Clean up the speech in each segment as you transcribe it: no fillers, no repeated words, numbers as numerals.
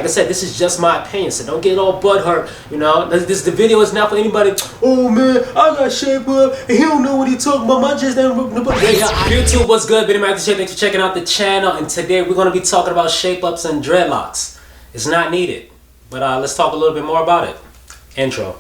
Like I said, this is just my opinion, so don't get all butthurt, you know. The video is not for anybody. Oh man, I got shape up, and he don't know what he talking about. My just ain't nobody. YouTube, what's good? Vinny, thanks for checking out the channel, and today we're gonna be talking about shape ups and dreadlocks. It's not needed, but let's talk a little bit more about it. Intro.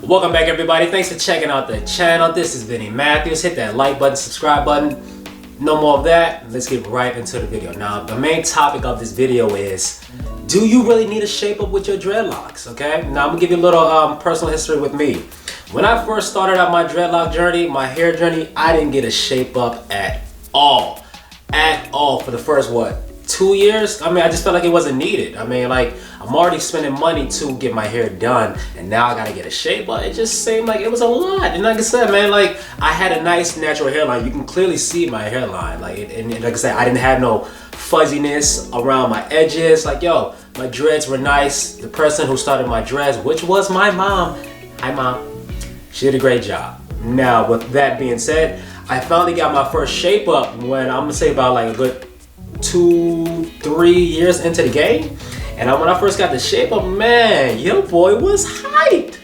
Welcome back, everybody. Thanks for checking out the channel. This is Vinny Matthews. Hit that like button, subscribe button. No more of that. Let's get right into the video. Now, the main topic of this video is, do you really need a shape up with your dreadlocks? Okay. Now, I'm gonna give you a little personal history with me. When I first started out my dreadlock journey, my hair journey, I didn't get a shape up at all. At all for the first, 2 years? I mean, I just felt like it wasn't needed. I mean, like, I'm already spending money to get my hair done, and now I gotta get a shape up. It just seemed like it was a lot. And like I said, man, like, I had a nice natural hairline. You can clearly see my hairline. And like I said, I didn't have no fuzziness around my edges. Like, yo, my dreads were nice. The person who started my dreads, which was my mom. Hi, Mom. She did a great job. Now, with that being said, I finally got my first shape up when I'm gonna say about like a good 2-3 years into the game. And when I first got the shape up, man, your boy was hyped.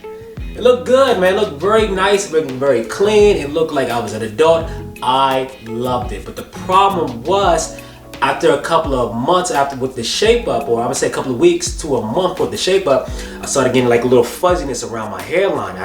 It looked good, man. It looked very nice, very clean. It looked like I was an adult. I loved it. But the problem was, after a couple of months with the shape up, or I would say a couple of weeks to a month with the shape up, I started getting like a little fuzziness around my hairline.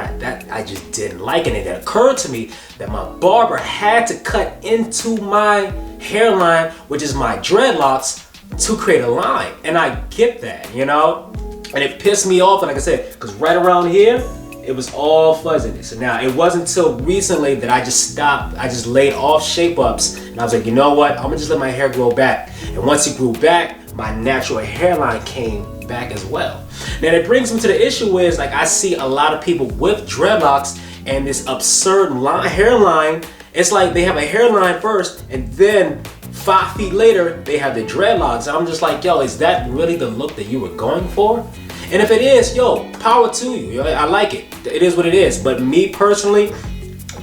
I just didn't like it. And it occurred to me that my barber had to cut into my hairline, which is my dreadlocks, to create a line. And I get that, you know? And it pissed me off, and like I said, because right around here, it was all fuzziness. And now, it wasn't until recently that I just stopped. I just laid off shape ups, and I was like, you know what? I'm gonna just let my hair grow back. And once it grew back, my natural hairline came back as well. Now, that brings me to the issue is, like, I see a lot of people with dreadlocks and this absurd hairline. It's like they have a hairline first, and then 5 feet later, they have the dreadlocks. And I'm just like, yo, is that really the look that you were going for? And if it is, yo, power to you. I like it. It is what it is. But me personally,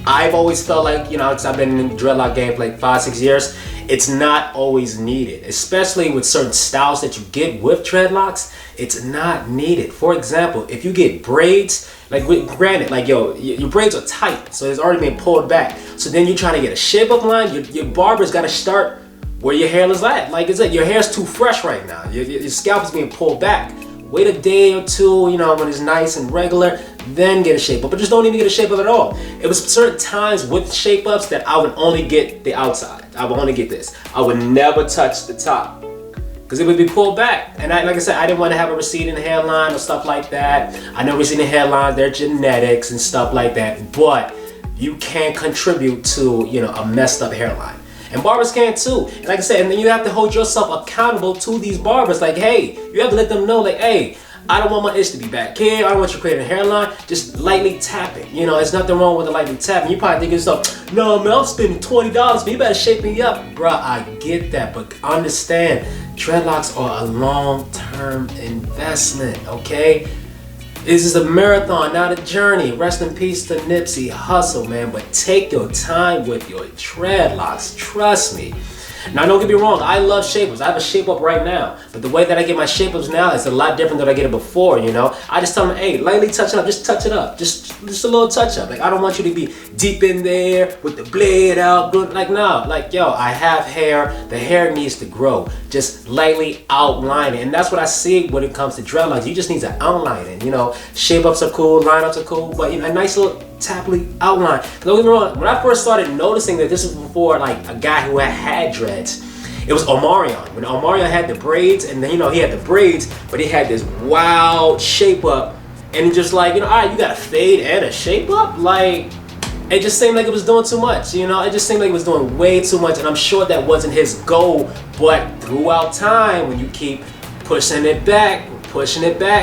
I've always felt like, you know, because I've been in the dreadlock game for like 5-6 years, it's not always needed. Especially with certain styles that you get with dreadlocks, it's not needed. For example, if you get braids, like, granted, like, yo, your braids are tight, so it's already been pulled back. So then you're trying to get a shape up line, your barber's got to start where your hair is at. Like I said, your hair's too fresh right now. Your scalp is being pulled back. Wait a day or two, you know, when it's nice and regular, then get a shape up. But just don't even get a shape up at all. It was certain times with shape ups that I would only get the outside. I would only get this. I would never touch the top, because it would be pulled back. And like I said, I didn't want to have a receding hairline or stuff like that. I know receding hairlines, they're genetics and stuff like that, but you can contribute to, you know, a messed up hairline. And barbers can too. And like I said, and then you have to hold yourself accountable to these barbers. Like, hey, you have to let them know, like, hey, I don't want my itch to be back here. I don't want you creating a hairline. Just lightly tap it. You know, there's nothing wrong with a lightly tapping. You probably think yourself, no, man, I'm spending $20, but you better shape me up. Bruh, I get that, but understand, dreadlocks are a long-term investment, okay? This is a marathon, not a journey. Rest in peace to Nipsey Hussle, man. But take your time with your dreadlocks. Trust me. Now, don't get me wrong. I love shape ups. I have a shape up right now. But the way that I get my shape ups now is a lot different than I get it before, you know? I just tell them, hey, lightly touch it up. Just touch it up. Just a little touch up. Like, I don't want you to be deep in there with the blade out. Like, no. Like, yo, I have hair. The hair needs to grow. Just lightly outline it. And that's what I see when it comes to dreadlocks. You just need to outline it. You know, shape ups are cool. Line ups are cool. But, you know, a nice little taply outline. Don't get me wrong, when I first started noticing that, this was before like a guy who had dreads. It was Omarion. When Omarion had the braids, and then, you know, he had the braids, but he had this wild shape up, and just like, you know, all right, you got a fade and a shape up? Like, it just seemed like it was doing too much, you know? It just seemed like it was doing way too much, and I'm sure that wasn't his goal, but throughout time, when you keep pushing it back,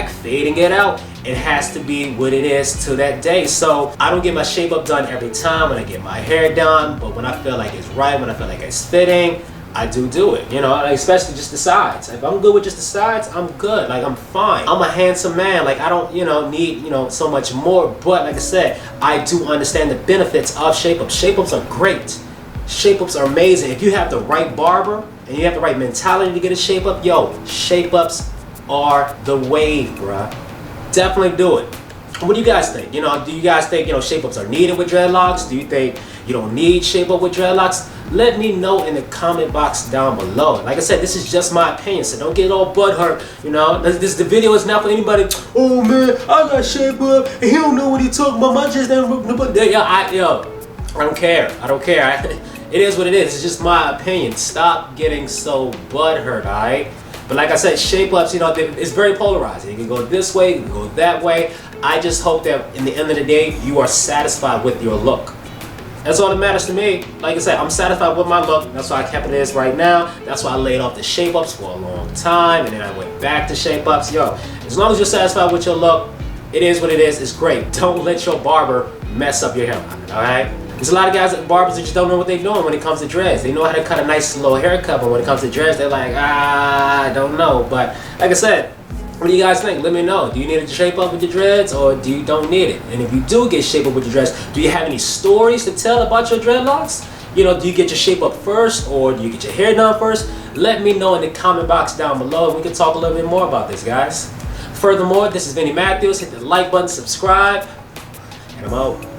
fading it out, it has to be what it is to that day. So I don't get my shape up done every time when I get my hair done, but when I feel like it's right, when I feel like it's fitting, I do it, you know, like, especially just the sides. If I'm good with just the sides, I'm good. Like, I'm fine. I'm a handsome man. Like, I don't, you know, need, you know, so much more. But like I said, I do understand the benefits of shape-ups. Shape-ups are great. Shape-ups are amazing. If you have the right barber and you have the right mentality to get a shape-up, yo, shape-ups are the wave, bruh. Definitely do it. What do you guys think? You know, do you guys think, you know, shape-ups are needed with dreadlocks? Do you think you don't need shape-up with dreadlocks? Let me know in the comment box down below. Like I said, this is just my opinion, so don't get all butthurt. You know, the video is not for anybody. Oh man, I got shape-up and he don't know what he talking about. My just I don't care. I don't care. It is what it is. It's just my opinion. Stop getting so butthurt, alright? But like I said, shape-ups, you know, it's very polarizing. You can go this way, you can go that way. I just hope that in the end of the day, you are satisfied with your look. That's all that matters to me. Like I said, I'm satisfied with my look. That's why I kept it as right now. That's why I laid off the shape-ups for a long time, and then I went back to shape-ups. Yo, as long as you're satisfied with your look, it is what it is. It's great. Don't let your barber mess up your hairline, all right? There's a lot of guys, barbers, that just don't know what they're doing when it comes to dreads. They know how to cut a nice little haircut, but when it comes to dreads, they're like, I don't know. But like I said, what do you guys think? Let me know. Do you need to shape up with your dreads, or do you don't need it? And if you do get shape up with your dreads, do you have any stories to tell about your dreadlocks? You know, do you get your shape up first, or do you get your hair done first? Let me know in the comment box down below, and we can talk a little bit more about this, guys. Furthermore, this is Vinny Matthews. Hit the like button, subscribe, and I'm out.